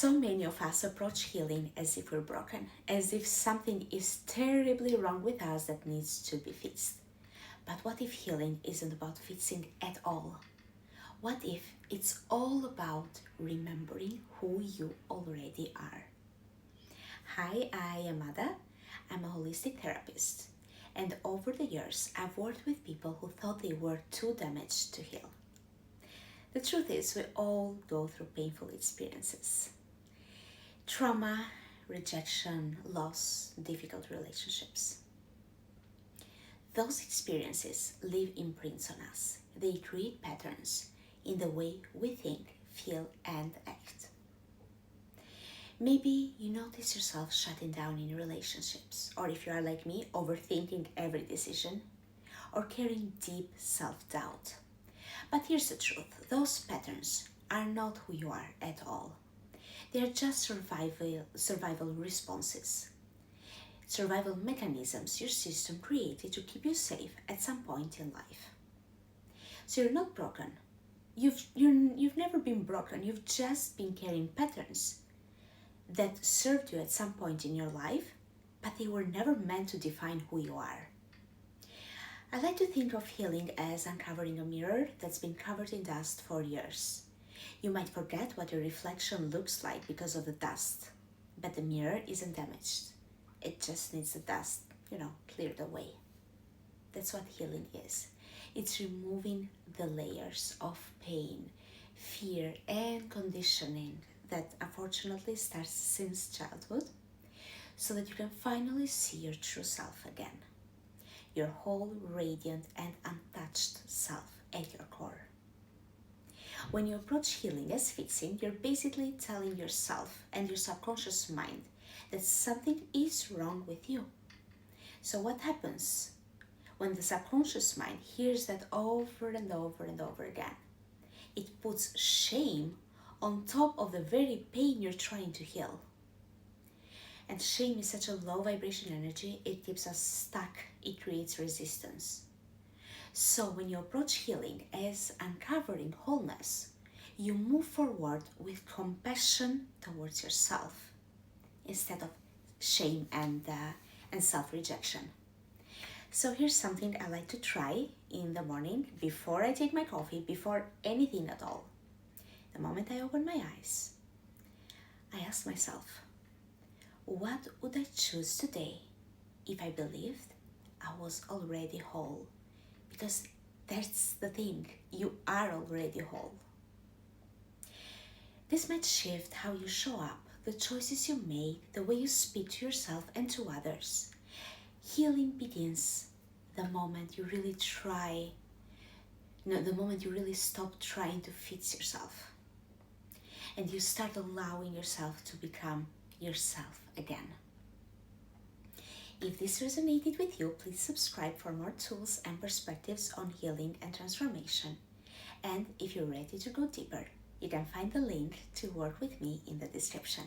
So many of us approach healing as if we're broken, as if something is terribly wrong with us that needs to be fixed. But what if healing isn't about fixing at all? What if it's all about remembering who you already are? Hi, I am Ada. I'm a holistic therapist, and over the years, I've worked with people who thought they were too damaged to heal. The truth is, we all go through painful experiences: trauma, rejection, loss, difficult relationships. Those experiences leave imprints on us. They create patterns in the way we think, feel, and act. Maybe you notice yourself shutting down in relationships, or if you are like me, overthinking every decision, or carrying deep self doubt. But here's the truth: those patterns are not who you are at all. They are just survival responses, survival mechanisms your system created to keep you safe at some point in life. So you're not broken. You've never been broken. You've just been carrying patterns that served you at some point in your life, but they were never meant to define who you are. I like to think of healing as uncovering a mirror that's been covered in dust for years. You might forget what your reflection looks like because of the dust, but the mirror isn't damaged. It just needs the dust, cleared away. That's what healing is. It's removing the layers of pain, fear, and conditioning that unfortunately starts since childhood, so that you can finally see your true self again. Your whole, radiant, and untouched self at your core. When you approach healing as fixing, you're basically telling yourself and your subconscious mind that something is wrong with you. So what happens when the subconscious mind hears that over and over and over again? It puts shame on top of the very pain you're trying to heal. And shame is such a low vibration energy, it keeps us stuck, it creates resistance. So when you approach healing as uncovering wholeness, you move forward with compassion towards yourself instead of shame and self-rejection. So here's something I like to try in the morning before I take my coffee, before anything at all. The moment I open my eyes, I ask myself, what would I choose today if I believed I was already whole? Because that's the thing, you are already whole. This might shift how you show up, the choices you make, the way you speak to yourself and to others. Healing begins the moment you really the moment you really stop trying to fix yourself. And you start allowing yourself to become yourself again. If this resonated with you, please subscribe for more tools and perspectives on healing and transformation. And if you're ready to go deeper, you can find the link to work with me in the description.